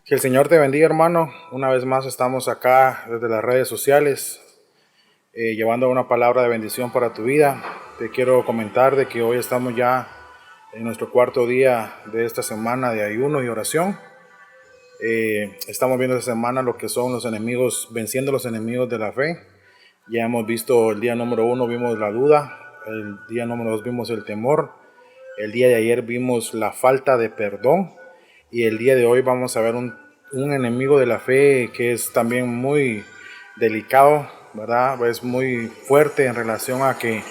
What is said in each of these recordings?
Que el Señor te bendiga, hermano. Una vez más estamos acá desde las redes sociales, llevando una palabra de bendición para tu vida. Te quiero comentar de que hoy estamos ya en nuestro cuarto día de esta semana de ayuno y oración. Estamos viendo esta semana lo que son los enemigos, venciendo los enemigos de la fe. Ya hemos visto el día número 1, vimos la duda. El día número 2 vimos el temor. El día de ayer vimos la falta de perdón. Y el día de hoy vamos a ver un enemigo de la fe que es también muy delicado, ¿verdad? Es muy fuerte en relación a que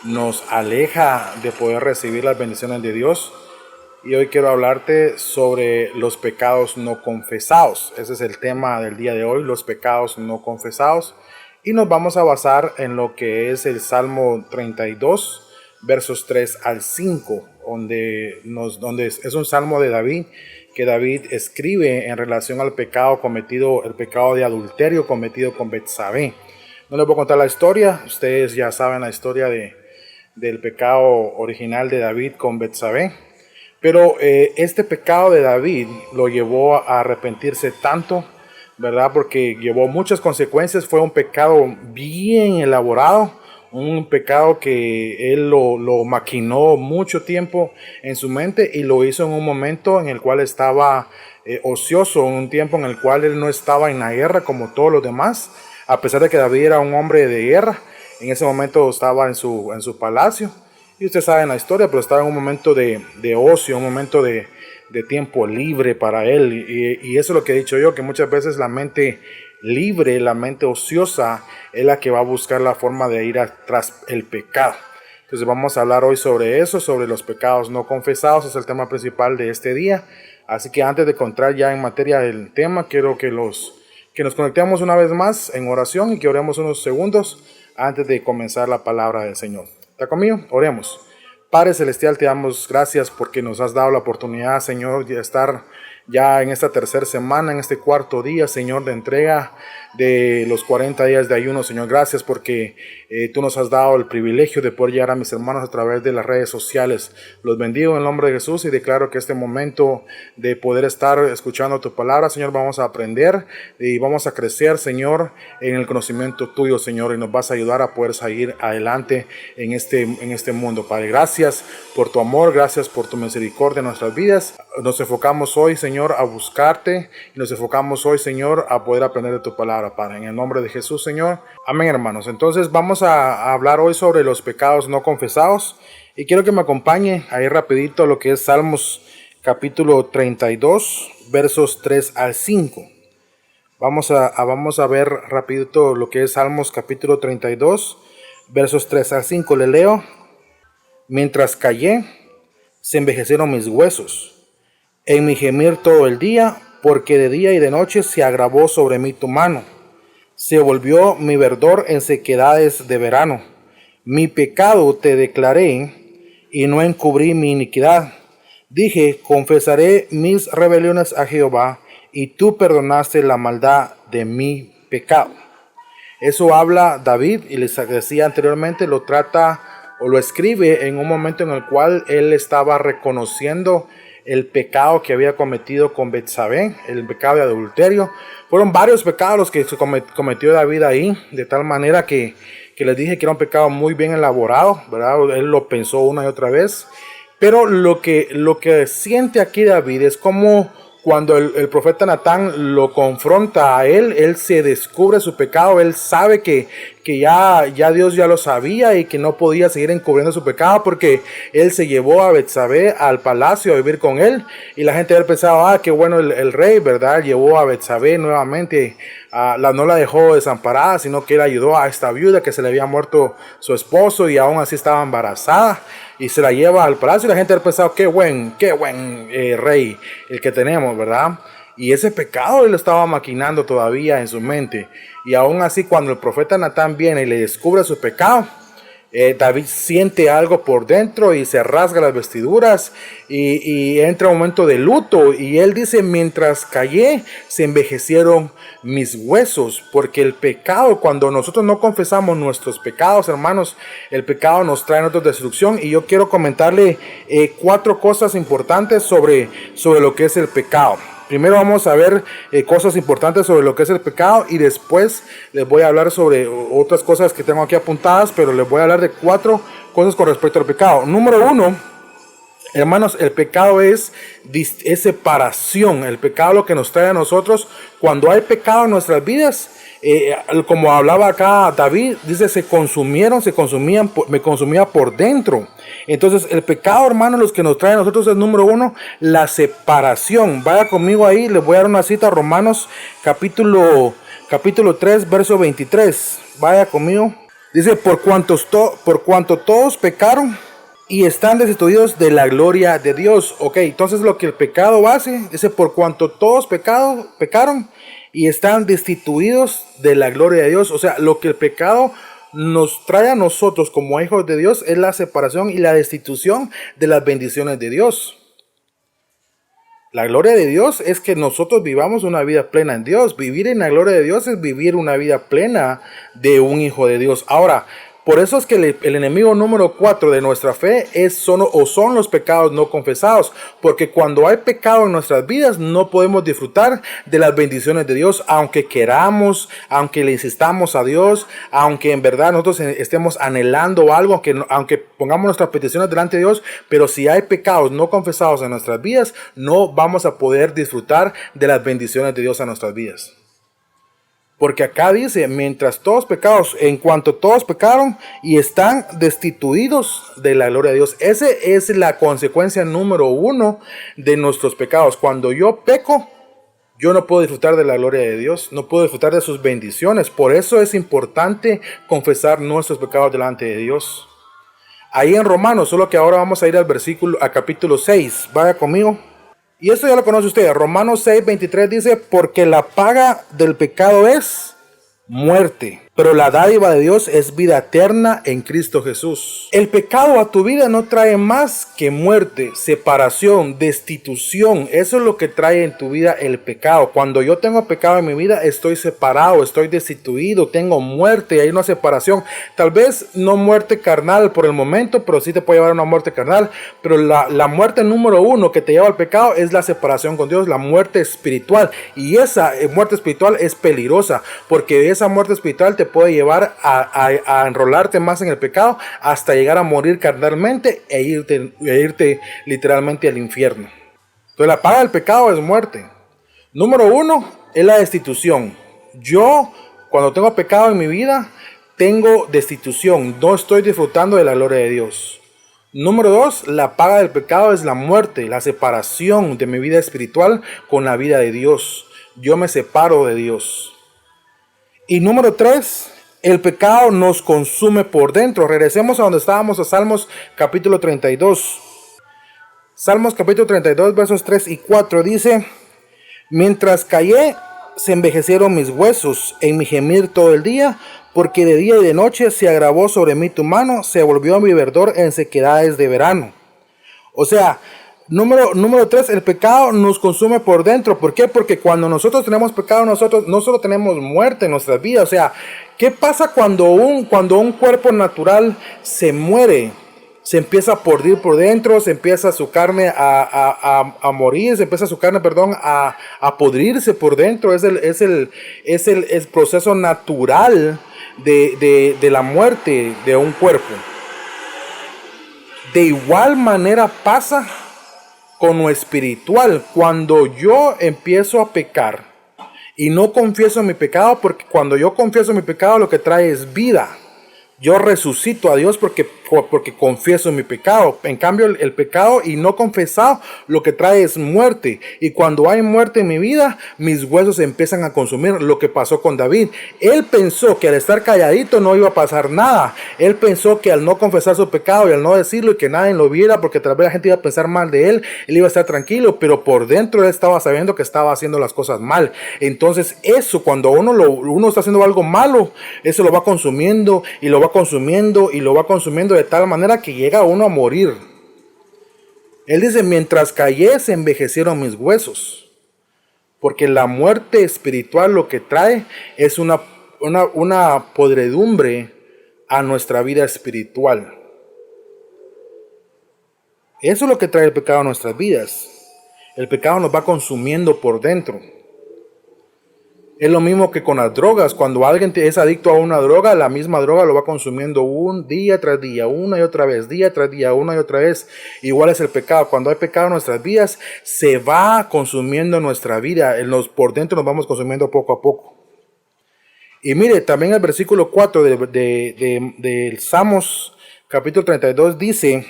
nos aleja de poder recibir las bendiciones de Dios. Y hoy quiero hablarte sobre los pecados no confesados. Ese es el tema del día de hoy, los pecados no confesados. Y nos vamos a basar en lo que es el Salmo 32, versos 3 al 5, donde es un salmo de David, que David escribe en relación al pecado cometido, el pecado de adulterio cometido con Betsabé. No les voy a contar la historia, ustedes ya saben la historia del pecado original de David con Betsabé, pero este pecado de David lo llevó a arrepentirse tanto, ¿verdad? Porque llevó muchas consecuencias, fue un pecado bien elaborado, un pecado que él lo maquinó mucho tiempo en su mente y lo hizo en un momento en el cual estaba ocioso, en un tiempo en el cual él no estaba en la guerra como todos los demás, a pesar de que David era un hombre de guerra. En ese momento estaba en su palacio, y ustedes saben la historia, pero estaba en un momento de ocio, un momento de tiempo libre para él, y eso es lo que he dicho yo, que muchas veces la mente libre, la mente ociosa es la que va a buscar la forma de ir tras el pecado. Entonces vamos a hablar hoy sobre eso, sobre los pecados no confesados, es el tema principal de este día. Así que antes de entrar ya en materia del tema, quiero que nos conectemos una vez más en oración y que oremos unos segundos antes de comenzar la palabra del Señor. ¿Está conmigo? Oremos. Padre Celestial, te damos gracias porque nos has dado la oportunidad, Señor, de estar ya en esta tercera semana, en este cuarto día, Señor, de entrega de los 40 días de ayuno. Señor, gracias porque tú nos has dado el privilegio de poder llegar a mis hermanos a través de las redes sociales. Los bendigo en el nombre de Jesús y declaro que este momento de poder estar escuchando tu palabra, Señor, vamos a aprender y vamos a crecer, Señor, en el conocimiento tuyo, Señor, y nos vas a ayudar a poder seguir adelante en este mundo. Padre, gracias por tu amor, gracias por tu misericordia en nuestras vidas. Nos enfocamos hoy, Señor, a buscarte, y nos enfocamos hoy, Señor, a poder aprender de tu palabra, Padre, en el nombre de Jesús, Señor. Amén, hermanos. Entonces vamos a hablar hoy sobre los pecados no confesados, y quiero que me acompañe ahí rapidito lo que es Salmos capítulo 32, versos 3 al 5. Vamos a ver rapidito lo que es Salmos capítulo 32, versos 3 al 5. Le leo: mientras callé, se envejecieron mis huesos en mi gemir todo el día, porque de día y de noche se agravó sobre mí tu mano. Se volvió mi verdor en sequedades de verano. Mi pecado te declaré y no encubrí mi iniquidad. Dije, confesaré mis rebeliones a Jehová, y tú perdonaste la maldad de mi pecado. Eso habla David, y les decía anteriormente, lo trata o lo escribe en un momento en el cual él estaba reconociendo el pecado que había cometido con Betsabé, el pecado de adulterio. Fueron varios pecados los que cometió David ahí, de tal manera que les dije que era un pecado muy bien elaborado, ¿verdad? Él lo pensó una y otra vez. Pero lo que siente aquí David es como cuando el profeta Natán lo confronta a él se descubre su pecado, él sabe que ya Dios ya lo sabía y que no podía seguir encubriendo su pecado, porque él se llevó a Betsabé al palacio a vivir con él, y la gente había pensado, qué bueno el rey, ¿verdad? Llevó a Betsabé nuevamente, no la dejó desamparada, sino que él ayudó a esta viuda que se le había muerto su esposo y aún así estaba embarazada, y se la lleva al palacio, y la gente había pensado, qué buen rey el que tenemos, ¿verdad? Y ese pecado él lo estaba maquinando todavía en su mente. Y aún así, cuando el profeta Natán viene y le descubre su pecado, David siente algo por dentro y se rasga las vestiduras y entra un momento de luto. Y él dice, mientras callé, se envejecieron mis huesos. Porque el pecado, cuando nosotros no confesamos nuestros pecados, hermanos, el pecado nos trae nuestra destrucción. Y yo quiero comentarle 4 cosas importantes sobre lo que es el pecado. Primero vamos a ver cosas importantes sobre lo que es el pecado y después les voy a hablar sobre otras cosas que tengo aquí apuntadas, pero les voy a hablar de 4 cosas con respecto al pecado. Número 1, hermanos, el pecado es separación. El pecado lo que nos trae a nosotros, cuando hay pecado en nuestras vidas, como hablaba acá David, dice, me consumía por dentro. Entonces el pecado, hermanos, los que nos trae a nosotros es número 1, la separación. Vaya conmigo ahí, les voy a dar una cita, Romanos capítulo 3, verso 23. Vaya conmigo. Dice, por cuanto todos pecaron y están destituidos de la gloria de Dios. Ok, entonces lo que el pecado hace, dice, por cuanto todos pecaron y están destituidos de la gloria de Dios. O sea, lo que el pecado nos trae a nosotros como hijos de Dios es la separación y la destitución de las bendiciones de Dios. La gloria de Dios es que nosotros vivamos una vida plena en Dios. Vivir en la gloria de Dios es vivir una vida plena de un hijo de Dios. Ahora, por eso es que el enemigo número 4 de nuestra fe son los pecados no confesados. Porque cuando hay pecado en nuestras vidas no podemos disfrutar de las bendiciones de Dios. Aunque queramos, aunque le insistamos a Dios, aunque en verdad nosotros estemos anhelando algo, aunque pongamos nuestras peticiones delante de Dios. Pero si hay pecados no confesados en nuestras vidas, no vamos a poder disfrutar de las bendiciones de Dios en nuestras vidas. Porque acá dice, en cuanto todos pecaron y están destituidos de la gloria de Dios. Esa es la consecuencia número 1 de nuestros pecados. Cuando yo peco, yo no puedo disfrutar de la gloria de Dios, no puedo disfrutar de sus bendiciones. Por eso es importante confesar nuestros pecados delante de Dios. Ahí en Romanos, solo que ahora vamos a ir al capítulo 6. Vaya conmigo. Y esto ya lo conoce usted. Romanos 6:23 dice, porque la paga del pecado es muerte, pero la dádiva de Dios es vida eterna en Cristo Jesús. El pecado a tu vida no trae más que muerte, separación, destitución. Eso es lo que trae en tu vida el pecado. Cuando yo tengo pecado en mi vida, estoy separado, estoy destituido, tengo muerte, hay una separación. Tal vez no muerte carnal por el momento, pero sí te puede llevar a una muerte carnal. Pero la muerte número 1 que te lleva al pecado es la separación con Dios, la muerte espiritual. Y esa muerte espiritual es peligrosa, porque esa muerte espiritual te puede llevar a enrolarte más en el pecado hasta llegar a morir carnalmente e irte literalmente al infierno. Entonces la paga del pecado es muerte. Número 1 es la destitución. Yo, cuando tengo pecado en mi vida, tengo destitución. No estoy disfrutando de la gloria de Dios. Número 2, la paga del pecado es la muerte, la separación de mi vida espiritual con la vida de Dios. Yo me separo de Dios. Y número 3, el pecado nos consume por dentro. Regresemos a donde estábamos, a Salmos capítulo 32. Salmos capítulo 32, versos 3 y 4 dice, mientras callé, se envejecieron mis huesos en mi gemir todo el día, porque de día y de noche se agravó sobre mí tu mano, se volvió mi verdor en sequedades de verano. O sea, Número 3, el pecado nos consume por dentro. ¿Por qué? Porque cuando nosotros tenemos pecado, nosotros no solo tenemos muerte en nuestras vidas. O sea, ¿qué pasa cuando un cuerpo natural se muere? Se empieza a podrir por dentro, se empieza su carne a morir, se empieza su carne, a podrirse por dentro. Es el proceso natural de la muerte de un cuerpo. De igual manera pasa con lo espiritual. Cuando yo empiezo a pecar y no confieso mi pecado, porque cuando yo confieso mi pecado lo que trae es vida. Yo resucito a Dios porque confieso mi pecado. En cambio, el pecado y no confesado lo que trae es muerte. Y cuando hay muerte en mi vida, mis huesos se empiezan a consumir. Lo que pasó con David. Él pensó que al estar calladito no iba a pasar nada. Él pensó que al no confesar su pecado y al no decirlo y que nadie lo viera, porque tal vez la gente iba a pensar mal de él, él iba a estar tranquilo. Pero por dentro él estaba sabiendo que estaba haciendo las cosas mal. Entonces eso, cuando uno está haciendo algo malo, eso lo va consumiendo y lo va consumiendo y lo va consumiendo de tal manera que llega uno a morir. Él dice, mientras callé se envejecieron mis huesos. Porque la muerte espiritual lo que trae es una podredumbre a nuestra vida espiritual. Eso es lo que trae el pecado a nuestras vidas. El pecado nos va consumiendo por dentro. Es lo mismo que con las drogas. Cuando alguien es adicto a una droga, la misma droga lo va consumiendo un día tras día, una y otra vez, día tras día, una y otra vez. Igual es el pecado. Cuando hay pecado en nuestras vidas, se va consumiendo nuestra vida. Por dentro nos vamos consumiendo poco a poco. Y mire, también el versículo 4 del Salmos capítulo 32 dice: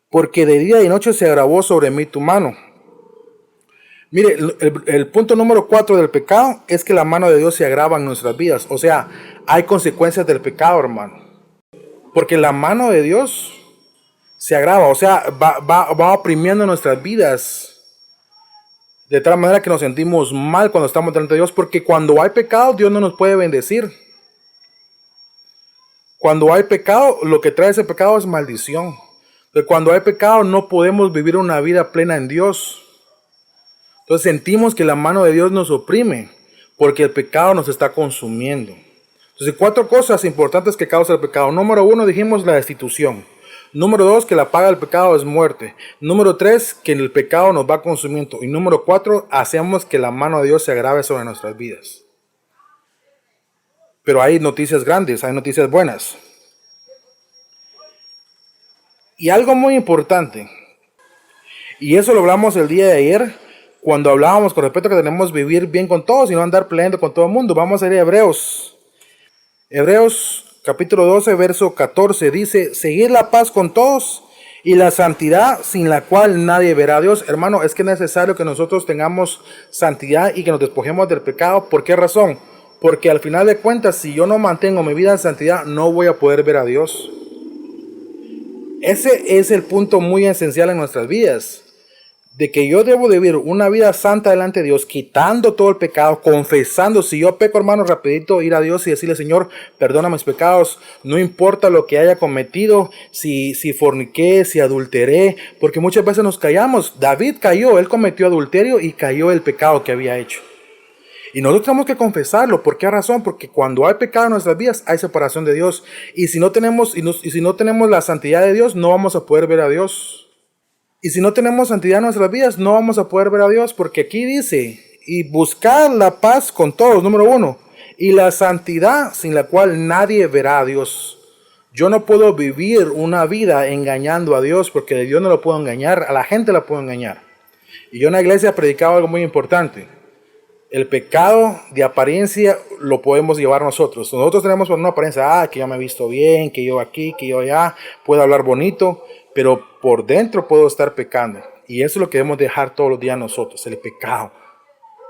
porque de día y noche se agravó sobre mí tu mano. Mire, el punto número 4 del pecado es que la mano de Dios se agrava en nuestras vidas. O sea, hay consecuencias del pecado, hermano. Porque la mano de Dios se agrava, o sea, va oprimiendo nuestras vidas. De tal manera que nos sentimos mal cuando estamos delante de Dios. Porque cuando hay pecado, Dios no nos puede bendecir. Cuando hay pecado, lo que trae ese pecado es maldición. Cuando hay pecado, no podemos vivir una vida plena en Dios. Entonces sentimos que la mano de Dios nos oprime porque el pecado nos está consumiendo. Entonces 4 cosas importantes que causa el pecado. Número 1, dijimos la destitución. Número 2, que la paga del pecado es muerte. Número 3, que el pecado nos va consumiendo. Y número 4, hacemos que la mano de Dios se agrave sobre nuestras vidas. Pero hay noticias grandes, hay noticias buenas. Y algo muy importante, y eso lo hablamos el día de ayer, cuando hablábamos con respecto a que tenemos que vivir bien con todos y no andar peleando con todo el mundo. Vamos a ir a Hebreos. Hebreos capítulo 12, verso 14 dice: seguir la paz con todos y la santidad sin la cual nadie verá a Dios. Hermano, es que es necesario que nosotros tengamos santidad y que nos despojemos del pecado. ¿Por qué razón? Porque al final de cuentas, si yo no mantengo mi vida en santidad, no voy a poder ver a Dios. Ese es el punto muy esencial en nuestras vidas. De que yo debo de vivir una vida santa delante de Dios, quitando todo el pecado, confesando. Si yo peco, hermano, rapidito ir a Dios y decirle: Señor, perdona mis pecados, no importa lo que haya cometido, si forniqué, si adulteré, porque muchas veces nos callamos. David cayó, él cometió adulterio y cayó el pecado que había hecho. Y nosotros tenemos que confesarlo. ¿Por qué razón? Porque cuando hay pecado en nuestras vidas, hay separación de Dios. Y si no tenemos la santidad de Dios, no vamos a poder ver a Dios. Y si no tenemos santidad en nuestras vidas, no vamos a poder ver a Dios, porque aquí dice: y buscar la paz con todos, número 1, y la santidad sin la cual nadie verá a Dios. Yo no puedo vivir una vida engañando a Dios, porque de Dios no lo puedo engañar, a la gente la puedo engañar. Y yo en la iglesia he predicado algo muy importante. El pecado de apariencia lo podemos llevar nosotros. Nosotros tenemos una apariencia, que yo me he visto bien, que yo aquí, que yo allá, puedo hablar bonito, pero por dentro puedo estar pecando. Y eso es lo que debemos dejar todos los días nosotros, el pecado.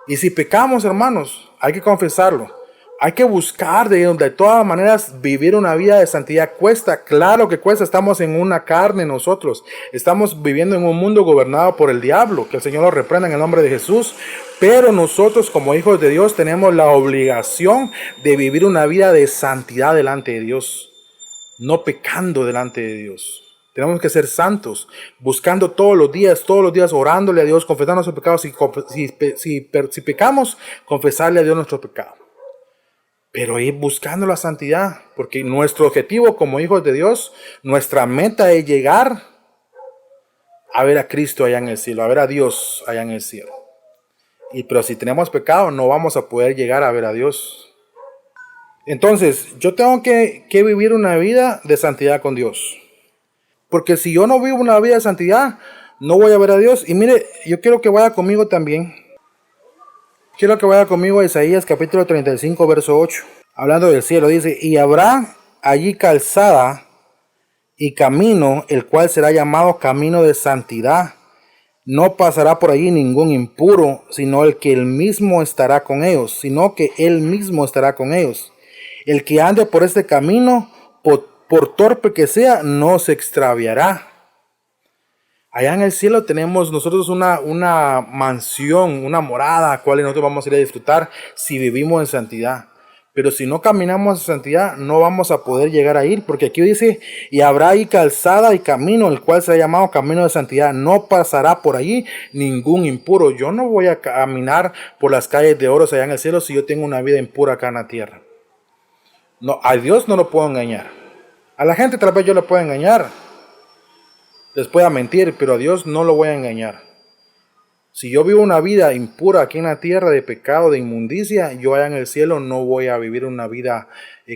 Y si pecamos, hermanos, hay que confesarlo. Hay que buscar de todas maneras vivir una vida de santidad. Cuesta, claro que cuesta. Estamos en una carne nosotros. Estamos viviendo en un mundo gobernado por el diablo. Que el Señor lo reprenda en el nombre de Jesús. Pero nosotros como hijos de Dios tenemos la obligación de vivir una vida de santidad delante de Dios. No pecando delante de Dios. Tenemos que ser santos, buscando todos los días, orándole a Dios, confesando nuestros pecados. Si pecamos, confesarle a Dios nuestro pecado. Pero ir buscando la santidad, porque nuestro objetivo como hijos de Dios, nuestra meta es llegar a ver a Cristo allá en el cielo, a ver a Dios allá en el cielo. Pero si tenemos pecado, no vamos a poder llegar a ver a Dios. Entonces, yo tengo que vivir una vida de santidad con Dios. Porque si yo no vivo una vida de santidad, no voy a ver a Dios. Y mire, yo quiero que vaya conmigo también. Quiero que vaya conmigo a Isaías capítulo 35, verso 8. Hablando del cielo, dice: y habrá allí calzada y camino, el cual será llamado camino de santidad. No pasará por allí ningún impuro, sino que él mismo estará con ellos. El que ande por este camino, por torpe que sea, no se extraviará. Allá en el cielo tenemos nosotros una mansión, una morada, a cual nosotros vamos a ir a disfrutar si vivimos en santidad. Pero si no caminamos en santidad, no vamos a poder llegar a ir, porque aquí dice: y habrá ahí calzada y camino, el cual será llamado camino de santidad. No pasará por allí ningún impuro. Yo no voy a caminar por las calles de oro allá en el cielo si yo tengo una vida impura acá en la tierra. No, a Dios no lo puedo engañar. A la gente tal vez yo le pueda engañar, les pueda mentir, pero a Dios no lo voy a engañar. Si yo vivo una vida impura aquí en la tierra de pecado, de inmundicia, yo allá en el cielo no voy a vivir una vida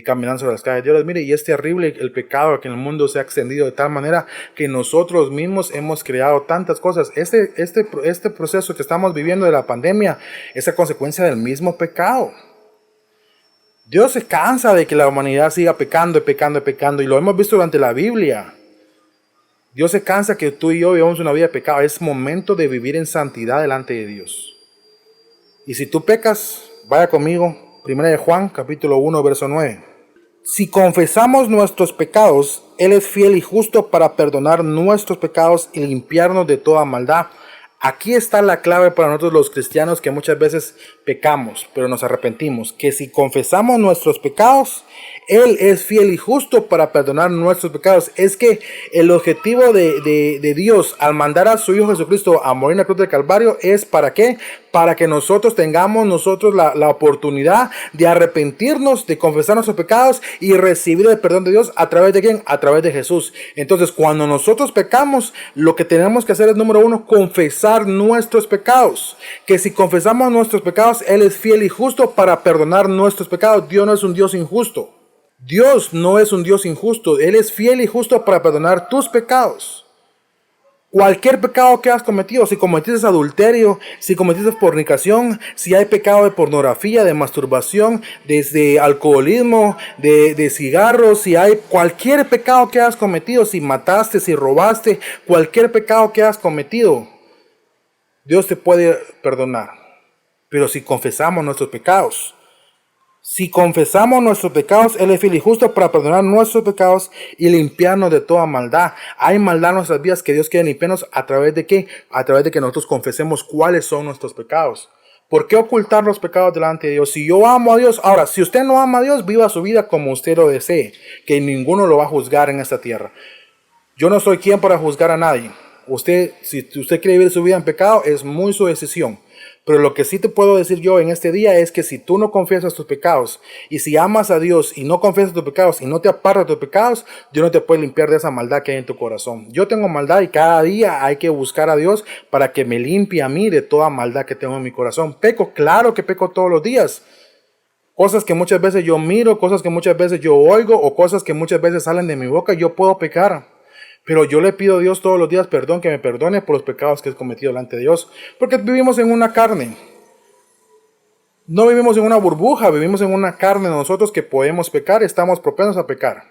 caminando sobre las calles de Dios. Mire, y es terrible el pecado que en el mundo se ha extendido de tal manera que nosotros mismos hemos creado tantas cosas. Este proceso que estamos viviendo de la pandemia es a consecuencia del mismo pecado. Dios se cansa de que la humanidad siga pecando y pecando y pecando, y lo hemos visto durante la Biblia. Dios se cansa que tú y yo vivamos una vida de pecado. Es momento de vivir en santidad delante de Dios. Y si tú pecas, vaya conmigo, 1 de Juan, capítulo 1, verso 9. Si confesamos nuestros pecados, Él es fiel y justo para perdonar nuestros pecados y limpiarnos de toda maldad. Aquí está la clave para nosotros los cristianos que muchas veces pecamos, pero nos arrepentimos. Que si confesamos nuestros pecados, Él es fiel y justo para perdonar nuestros pecados. Es que el objetivo de Dios al mandar a su Hijo Jesucristo a morir en la cruz del Calvario es ¿para qué? Para que nosotros tengamos la oportunidad de arrepentirnos, de confesar nuestros pecados y recibir el perdón de Dios. ¿A través de quién? A través de Jesús. Entonces, cuando nosotros pecamos, lo que tenemos que hacer es, número uno, confesar nuestros pecados. Que si confesamos nuestros pecados, Él es fiel y justo para perdonar nuestros pecados. Dios no es un Dios injusto. Dios no es un Dios injusto. Él es fiel y justo para perdonar tus pecados. Cualquier pecado que has cometido, si cometiste adulterio, si cometiste fornicación, si hay pecado de pornografía, de masturbación, desde alcoholismo, de cigarros, si hay cualquier pecado que has cometido, si mataste, si robaste, cualquier pecado que has cometido, Dios te puede perdonar. Pero si confesamos nuestros pecados, Él es fiel y justo para perdonar nuestros pecados y limpiarnos de toda maldad. Hay maldad en nuestras vidas que Dios quiere limpiarnos ¿a través de qué? A través de que nosotros confesemos cuáles son nuestros pecados. ¿Por qué ocultar los pecados delante de Dios? Si yo amo a Dios, ahora, si usted no ama a Dios, viva su vida como usted lo desee, que ninguno lo va a juzgar en esta tierra. Yo no soy quien para juzgar a nadie. Si usted quiere vivir su vida en pecado, es muy su decisión. Pero lo que sí te puedo decir yo en este día es que si tú no confiesas tus pecados y si amas a Dios y no confiesas tus pecados y no te apartas de tus pecados, Dios no te puede limpiar de esa maldad que hay en tu corazón. Yo tengo maldad y cada día hay que buscar a Dios para que me limpie a mí de toda maldad que tengo en mi corazón. Peco, claro que peco todos los días. Cosas que muchas veces yo miro, cosas que muchas veces yo oigo o cosas que muchas veces salen de mi boca, yo puedo pecar. Pero yo le pido a Dios todos los días perdón, que me perdone por los pecados que he cometido delante de Dios. Porque vivimos en una carne. No vivimos en una burbuja, vivimos en una carne. Nosotros que podemos pecar, estamos propensos a pecar.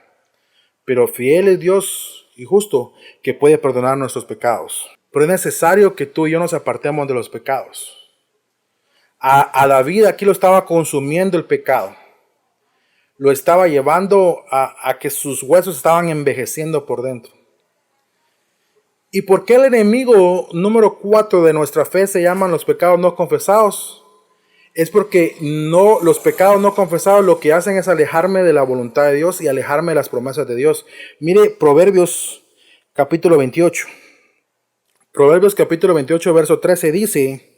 Pero fiel es Dios y justo que puede perdonar nuestros pecados. Pero es necesario que tú y yo nos apartemos de los pecados. A David aquí lo estaba consumiendo el pecado. Lo estaba llevando a que sus huesos estaban envejeciendo por dentro. ¿Y por qué el enemigo número 4 de nuestra fe se llaman los pecados no confesados? Es porque los pecados no confesados lo que hacen es alejarme de la voluntad de Dios y alejarme de las promesas de Dios. Mire Proverbios capítulo 28. Proverbios capítulo 28 verso 13 dice: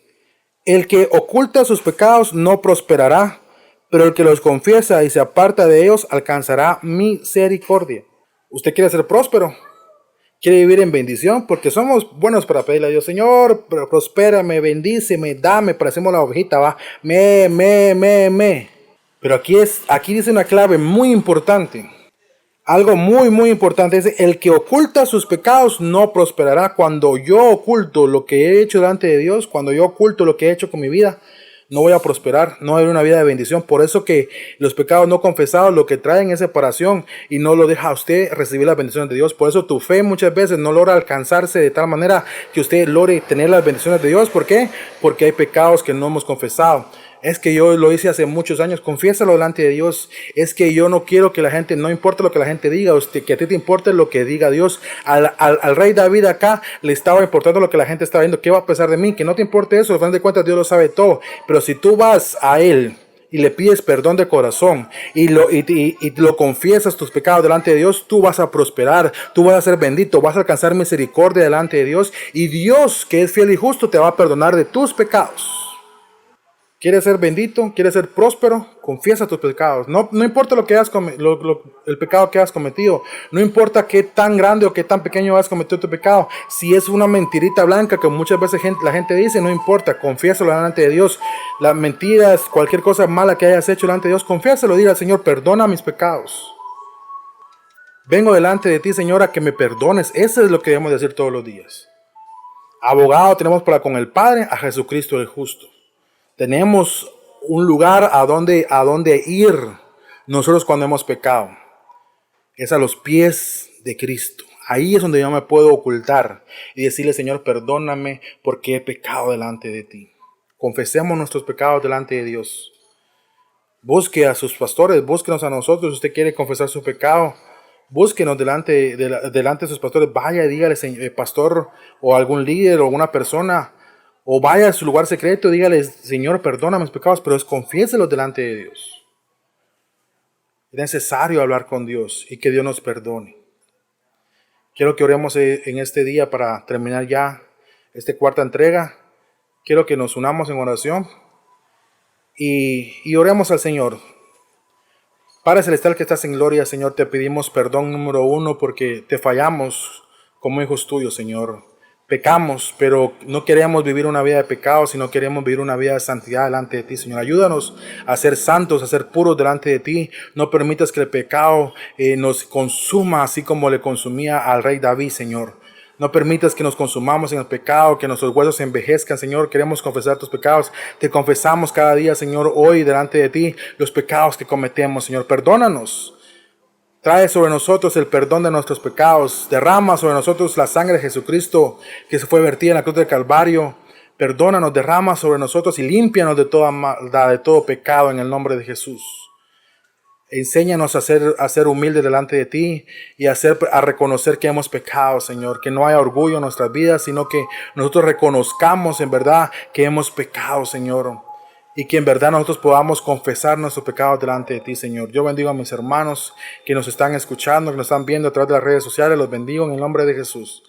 el que oculta sus pecados no prosperará, pero el que los confiesa y se aparta de ellos alcanzará misericordia. ¿Usted quiere ser próspero? ¿Quiere vivir en bendición? Porque somos buenos para pedirle a Dios: Señor, prospérame, bendíceme, dame, parecemos la ovejita, va, me. Pero aquí dice una clave muy importante. Algo muy importante es: el que oculta sus pecados no prosperará. Cuando yo oculto lo que he hecho delante de Dios, cuando yo oculto lo que he hecho con mi vida, no voy a prosperar, no voy a vivir una vida de bendición. Por eso que los pecados no confesados lo que traen es separación y no lo deja a usted recibir las bendiciones de Dios. Por eso tu fe muchas veces no logra alcanzarse de tal manera que usted logre tener las bendiciones de Dios. ¿Por qué? Porque hay pecados que no hemos confesado. Es que yo lo hice hace muchos años, confiésalo delante de Dios. Es que yo no quiero que la gente, no importa lo que la gente diga, que a ti te importe lo que diga Dios. Al rey David acá le estaba importando lo que la gente estaba viendo. ¿Qué va a pesar de mí? Que no te importe eso, al final de cuentas Dios lo sabe todo. Pero si tú vas a Él y le pides perdón de corazón y lo confiesas tus pecados delante de Dios, tú vas a prosperar, tú vas a ser bendito, vas a alcanzar misericordia delante de Dios. Y Dios, que es fiel y justo, te va a perdonar de tus pecados. ¿Quieres ser bendito? ¿Quieres ser próspero? Confiesa tus pecados. No importa lo que hayas el pecado que has cometido. No importa qué tan grande o qué tan pequeño has cometido tu pecado. Si es una mentirita blanca que muchas veces la gente dice, no importa. Confiésalo delante de Dios. Las mentiras, cualquier cosa mala que hayas hecho delante de Dios, confiésalo. Dile al Señor, perdona mis pecados. Vengo delante de ti, Señor, a que me perdones. Eso es lo que debemos decir todos los días. Abogado tenemos para con el Padre, a Jesucristo el justo. Tenemos un lugar a donde ir nosotros cuando hemos pecado. Es a los pies de Cristo. Ahí es donde yo me puedo ocultar y decirle, Señor, perdóname porque he pecado delante de ti. Confesemos nuestros pecados delante de Dios. Busque a sus pastores, búsquenos a nosotros. Si usted quiere confesar su pecado, búsquenos delante de sus pastores. Vaya y dígale, pastor, o algún líder o alguna persona, o vaya a su lugar secreto y dígale, Señor, perdona mis pecados, pero confiéselos delante de Dios. Es necesario hablar con Dios y que Dios nos perdone. Quiero que oremos en este día para terminar ya esta cuarta entrega. Quiero que nos unamos en oración y oremos al Señor. Padre Celestial que estás en gloria, Señor, te pedimos perdón número 1 porque te fallamos como hijos tuyos, Señor. Pecamos, pero no queremos vivir una vida de pecado, sino queremos vivir una vida de santidad delante de ti, Señor. Ayúdanos a ser santos, a ser puros delante de ti. No permitas que el pecado nos consuma así como le consumía al rey David, Señor. No permitas que nos consumamos en el pecado, que nuestros huesos se envejezcan, Señor. Queremos confesar tus pecados. Te confesamos cada día, Señor, hoy delante de ti, los pecados que cometemos, Señor. Perdónanos. Trae sobre nosotros el perdón de nuestros pecados. Derrama sobre nosotros la sangre de Jesucristo que se fue vertida en la cruz del Calvario. Perdónanos, derrama sobre nosotros y límpianos de toda maldad, de todo pecado en el nombre de Jesús. Enséñanos a ser humildes delante de ti y a reconocer que hemos pecado, Señor. Que no haya orgullo en nuestras vidas, sino que nosotros reconozcamos en verdad que hemos pecado, Señor. Y que en verdad nosotros podamos confesar nuestros pecados delante de ti, Señor. Yo bendigo a mis hermanos que nos están escuchando, que nos están viendo a través de las redes sociales. Los bendigo en el nombre de Jesús.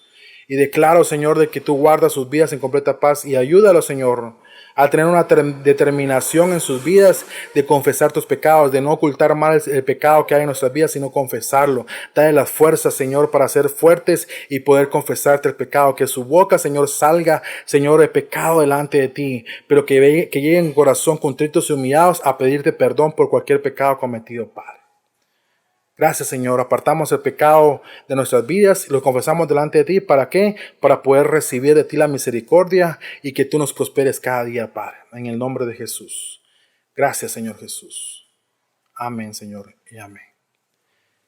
Y declaro, Señor, de que tú guardas sus vidas en completa paz. Y ayúdalos, Señor, a tener una determinación en sus vidas de confesar tus pecados, de no ocultar más el pecado que hay en nuestras vidas, sino confesarlo. Dale las fuerzas, Señor, para ser fuertes y poder confesarte el pecado. Que su boca, Señor, salga, Señor, el pecado delante de ti, pero que lleguen en corazón contritos y humillados a pedirte perdón por cualquier pecado cometido, Padre. Gracias, Señor. Apartamos el pecado de nuestras vidas y lo confesamos delante de ti. ¿Para qué? Para poder recibir de ti la misericordia y que tú nos prosperes cada día, Padre. En el nombre de Jesús. Gracias, Señor Jesús. Amén, Señor, y amén.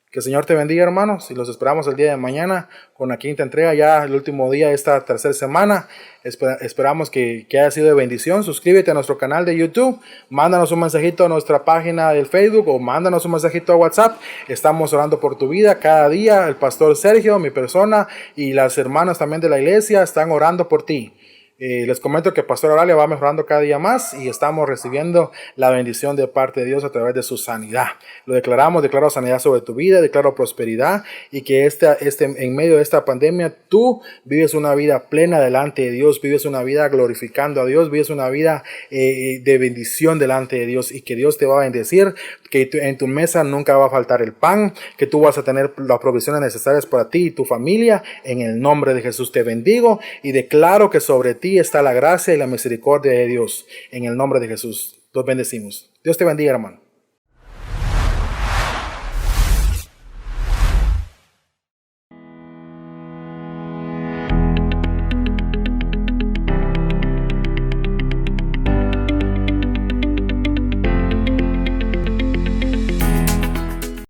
Que el Señor te bendiga, hermanos, y los esperamos el día de mañana con la quinta entrega, ya el último día de esta tercera semana. Esperamos que haya sido de bendición. Suscríbete a nuestro canal de YouTube, mándanos un mensajito a nuestra página del Facebook o mándanos un mensajito a WhatsApp. Estamos orando por tu vida cada día. El pastor Sergio, mi persona, y las hermanas también de la iglesia están orando por ti. Les comento que Pastor Oralia va mejorando cada día más y estamos recibiendo la bendición de parte de Dios a través de su sanidad. Lo declaro sanidad sobre tu vida, declaro prosperidad y que en medio de esta pandemia tú vives una vida plena delante de Dios, vives una vida glorificando a Dios, vives una vida de bendición delante de Dios y que Dios te va a bendecir, que en tu mesa nunca va a faltar el pan, que tú vas a tener las provisiones necesarias para ti y tu familia. En el nombre de Jesús te bendigo y declaro que sobre ti está la gracia y la misericordia de Dios. En el nombre de Jesús los bendecimos. Dios te bendiga, hermano.